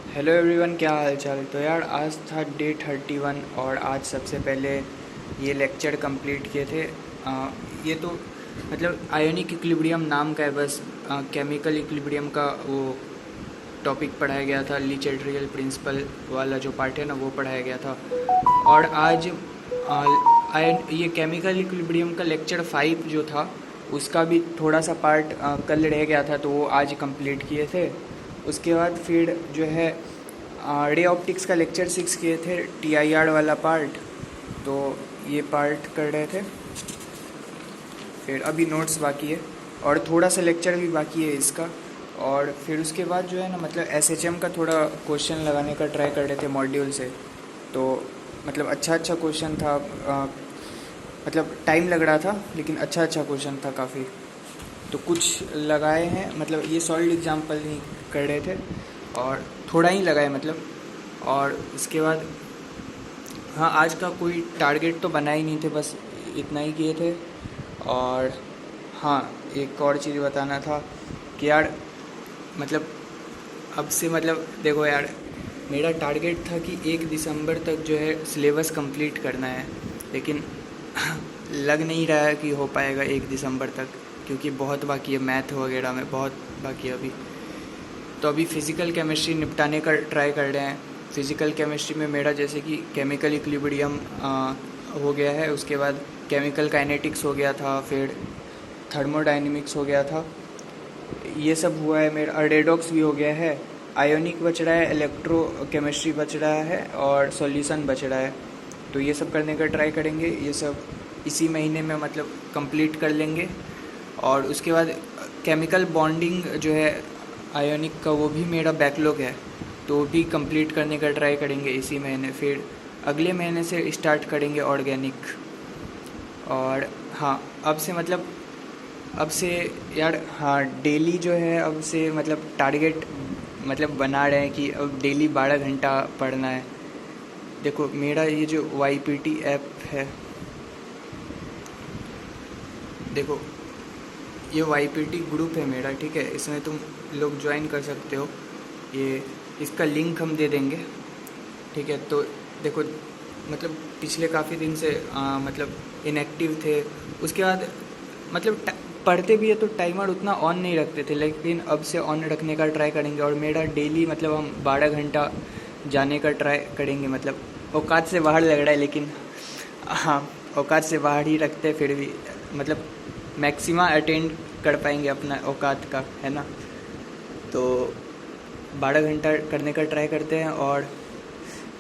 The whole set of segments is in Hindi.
हेलो एवरीवन, क्या हाल चाल। तो यार आज था डे 31 और आज सबसे पहले ये लेक्चर कंप्लीट किए थे। ये तो मतलब आयोनिक इक्विलिब्रियम नाम का है, बस केमिकल इक्विलिब्रियम का वो टॉपिक पढ़ाया गया था। ली चैटरियल प्रिंसिपल वाला जो पार्ट है ना, वो पढ़ाया गया था। और आज ये केमिकल इक्विलिब्रियम का लेक्चर 5 जो था उसका भी थोड़ा सा पार्ट कल रह गया था, तो वो आज कंप्लीट किए थे। उसके बाद फिर जो है रे ऑप्टिक्स का लेक्चर 6 किए थे, TIR वाला पार्ट। तो ये पार्ट कर रहे थे। फिर अभी नोट्स बाकी है और थोड़ा सा लेक्चर भी बाकी है इसका। और फिर उसके बाद जो है ना, मतलब SHM का थोड़ा क्वेश्चन लगाने का ट्राई कर रहे थे मॉड्यूल से। तो मतलब अच्छा क्वेश्चन था। मतलब टाइम लग रहा था लेकिन अच्छा क्वेश्चन था काफ़ी। तो कुछ लगाए हैं, मतलब ये सॉलिड एग्जाम्पल ही कर रहे थे और थोड़ा ही लगाए मतलब। और उसके बाद हाँ, आज का कोई टारगेट तो बना ही नहीं थे, बस इतना ही किए थे। और हाँ, एक और चीज़ बताना था कि यार मतलब अब से मतलब देखो यार, मेरा टारगेट था कि 1 दिसंबर तक जो है सिलेबस कंप्लीट करना है, लेकिन लग नहीं रहा है कि हो पाएगा 1 दिसंबर तक, क्योंकि बहुत बाकी है। मैथ वगैरह में बहुत बाकी है अभी। तो अभी फ़िज़िकल केमिस्ट्री निपटाने का ट्राई कर रहे हैं। फ़िज़िकल केमिस्ट्री में मेरा जैसे कि केमिकल इक्विलिब्रियम हो गया है, उसके बाद केमिकल काइनेटिक्स हो गया था, फिर थर्मोडाइनमिक्स हो गया था, ये सब हुआ है मेरा। रेडॉक्स भी हो गया है। आयोनिक बच रहा है, इलेक्ट्रो केमिस्ट्री बच रहा है और सॉल्यूशन बच रहा है। तो ये सब करने का ट्राई करेंगे। ये सब इसी महीने में मतलब कंप्लीट कर लेंगे। और उसके बाद केमिकल बॉन्डिंग जो है आयोनिक का, वो भी मेरा बैकलॉग है, तो वो भी कंप्लीट करने का ट्राई करेंगे इसी महीने। फिर अगले महीने से स्टार्ट करेंगे ऑर्गेनिक। और हाँ, अब से मतलब अब से यार, हाँ डेली जो है अब से मतलब टारगेट मतलब बना रहे हैं कि अब डेली 12 घंटा पढ़ना है। देखो मेरा ये जो YPT ऐप है, देखो ये YPT ग्रुप है मेरा, ठीक है। इसमें तुम लोग ज्वाइन कर सकते हो। ये इसका लिंक हम दे देंगे, ठीक है। तो देखो मतलब पिछले काफ़ी दिन से मतलब इनएक्टिव थे। उसके बाद मतलब पढ़ते भी है तो टाइमर उतना ऑन नहीं रखते थे, लेकिन अब से ऑन रखने का ट्राई करेंगे। और मेरा डेली मतलब हम 12 घंटा जाने का ट्राई करेंगे। मतलब औकात से बाहर लग रहा है, लेकिन हाँ, औकात से बाहर ही रखते फिर भी मतलब मैक्सिमा अटेंड कर पाएंगे अपना औकात का, है ना। तो 12 घंटा करने का ट्राई करते हैं। और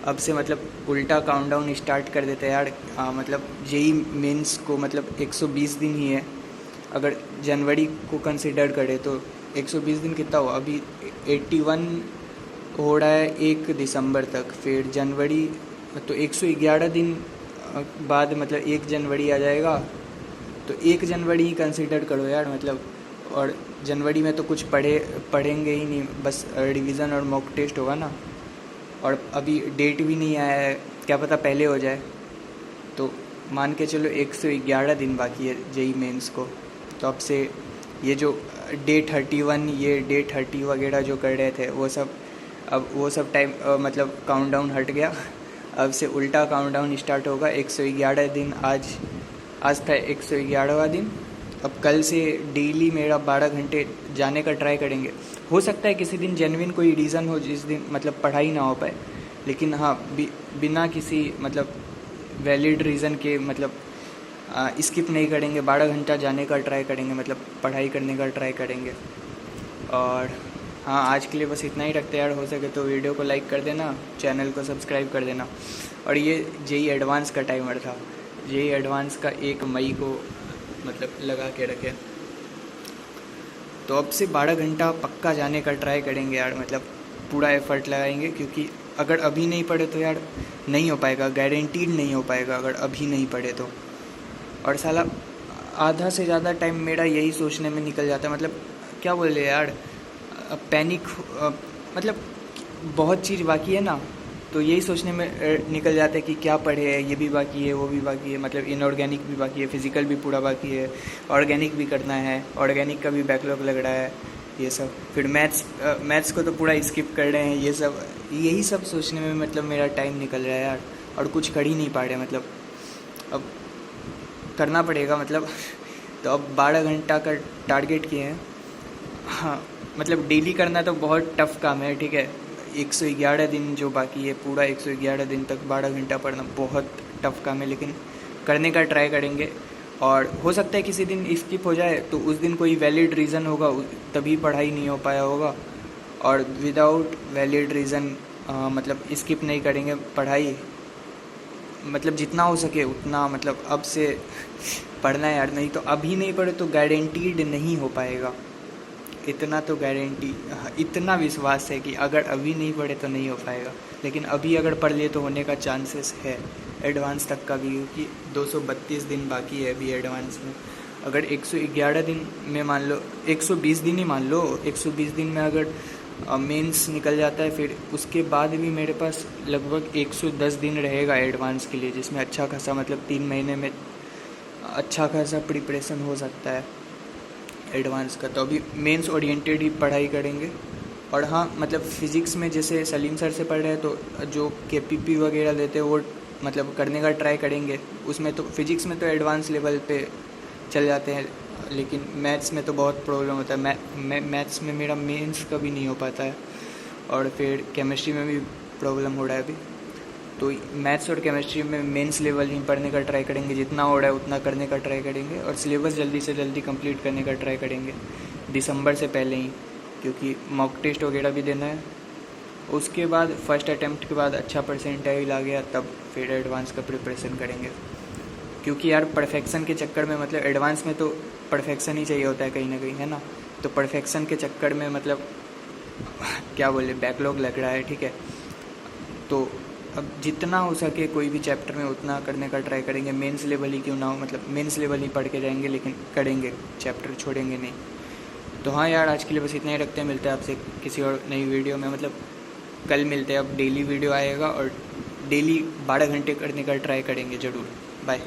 अब से मतलब उल्टा काउंटडाउन स्टार्ट कर देते हैं यार। मतलब जेई मेंस को मतलब 120 दिन ही है। अगर जनवरी को कंसिडर करें तो 120 दिन कितना हुआ अभी, 81 हो रहा है 1 दिसंबर तक। फिर जनवरी तो 111 दिन बाद मतलब 1 जनवरी आ जाएगा। तो 1 जनवरी ही कंसिडर करो यार मतलब। और जनवरी में तो कुछ पढ़ेंगे ही नहीं, बस रिवीजन और मॉक टेस्ट होगा ना। और अभी डेट भी नहीं आया है, क्या पता पहले हो जाए। तो मान के चलो 111 दिन बाकी है जेई मेंस को। तो अब से ये जो डे 31, ये डे 30 वगैरह जो कर रहे थे, वो सब अब वो सब टाइम मतलब काउंटडाउन हट गया। अब से उल्टा काउंटडाउन स्टार्ट होगा। 111 दिन आज था 111वां दिन। अब कल से डेली मेरा 12 घंटे जाने का ट्राई करेंगे। हो सकता है किसी दिन जेन्युइन कोई रीज़न हो जिस दिन मतलब पढ़ाई ना हो पाए, लेकिन हाँ बिना किसी मतलब वैलिड रीज़न के मतलब स्किप नहीं करेंगे। 12 घंटा जाने का ट्राई करेंगे, मतलब पढ़ाई करने का ट्राई करेंगे। और हाँ, आज के लिए बस इतना ही रखते हैं यार। हो सके तो वीडियो को लाइक कर देना, चैनल को सब्सक्राइब कर देना। और ये जेई एडवांस का टाइमर था, जेई एडवांस का 1 मई को मतलब लगा के रखे। तो अब से 12 घंटा पक्का जाने का ट्राई करेंगे यार। मतलब पूरा एफर्ट लगाएंगे, क्योंकि अगर अभी नहीं पढ़े तो यार नहीं हो पाएगा, गारंटीड नहीं हो पाएगा अगर अभी नहीं पढ़े तो। और साला आधा से ज़्यादा टाइम मेरा यही सोचने में निकल जाता है। मतलब क्या बोले यार, पैनिक मतलब बहुत चीज़ बाकी है ना, तो यही सोचने में निकल जाता है कि क्या पढ़े है, ये भी बाकी है वो भी बाकी है। मतलब इनऑर्गेनिक भी बाकी है, फिज़िकल भी पूरा बाकी है, ऑर्गेनिक भी करना है, ऑर्गेनिक का भी बैकलॉग लग रहा है। ये सब। फिर मैथ्स को तो पूरा स्किप कर रहे हैं। ये सब यही सब सोचने में मतलब मेरा टाइम निकल रहा है यार, और कुछ कर ही नहीं पा रहे मतलब। अब करना पड़ेगा मतलब। तो अब 12 घंटा का टारगेट किए हैं। हाँ मतलब डेली करना तो बहुत टफ काम है, ठीक है। 111 दिन जो बाकी है, पूरा 111 दिन तक 12 घंटा पढ़ना बहुत टफ काम है, लेकिन करने का ट्राई करेंगे। और हो सकता है किसी दिन स्किप हो जाए, तो उस दिन कोई वैलिड रीज़न होगा, तभी पढ़ाई नहीं हो पाया होगा। और विदाउट वैलिड रीज़न मतलब स्किप नहीं करेंगे पढ़ाई। मतलब जितना हो सके उतना मतलब अब से पढ़ना है यार, नहीं तो अभी नहीं पढ़े तो गारंटीड नहीं हो पाएगा। इतना तो गारंटी, इतना विश्वास है कि अगर अभी नहीं पढ़े तो नहीं हो पाएगा, लेकिन अभी अगर पढ़ लिए तो होने का चांसेस है एडवांस तक का भी, क्योंकि 232 दिन बाकी है अभी एडवांस में। अगर 111 दिन में मान लो, 120 दिन ही मान लो, 120 दिन में अगर मेंस निकल जाता है, फिर उसके बाद भी मेरे पास लगभग 110 दिन रहेगा एडवांस के लिए, जिसमें अच्छा खासा मतलब 3 महीने में अच्छा खासा प्रिपरेशन हो सकता है एडवांस का। तो अभी मेंस ओरिएंटेड ही पढ़ाई करेंगे। और हाँ मतलब फ़िज़िक्स में जैसे सलीम सर से पढ़ रहे हैं, तो जो KPP वगैरह देते हैं वो मतलब करने का ट्राई करेंगे। उसमें तो फ़िज़िक्स में तो एडवांस लेवल पे चल जाते हैं, लेकिन मैथ्स में तो बहुत प्रॉब्लम होता है। मैथ्स में मेरा मेंस कभी नहीं हो पाता है, और फिर केमिस्ट्री में भी प्रॉब्लम हो रहा है अभी। तो मैथ्स और केमिस्ट्री में मेंस लेवल ही पढ़ने का ट्राई करेंगे, जितना हो रहा है उतना करने का ट्राई करेंगे, और सिलेबस जल्दी से जल्दी कंप्लीट करने का ट्राई करेंगे दिसंबर से पहले ही, क्योंकि मॉक टेस्ट वगैरह भी देना है। उसके बाद फर्स्ट अटैम्प्ट के बाद अच्छा परसेंटाइल आ गया, तब फिर एडवांस का प्रिपरेशन करेंगे। क्योंकि यार परफेक्शन के चक्कर में मतलब एडवांस में तो परफेक्शन ही चाहिए होता है कहीं ना कहीं, है ना। तो परफेक्शन के चक्कर में मतलब क्या बोले, बैकलॉग लग रहा है, ठीक है। तो अब जितना हो सके कोई भी चैप्टर में उतना करने का ट्राई करेंगे, मेंस लेवल ही क्यों ना हो, मतलब मेंस लेवल ही पढ़ के जाएंगे, लेकिन करेंगे, चैप्टर छोड़ेंगे नहीं। तो हाँ यार, आज के लिए बस इतना ही रखते हैं। मिलते हैं आपसे किसी और नई वीडियो में, मतलब कल मिलते हैं। अब डेली वीडियो आएगा और डेली 12 घंटे करने का ट्राई करेंगे ज़रूर। बाय।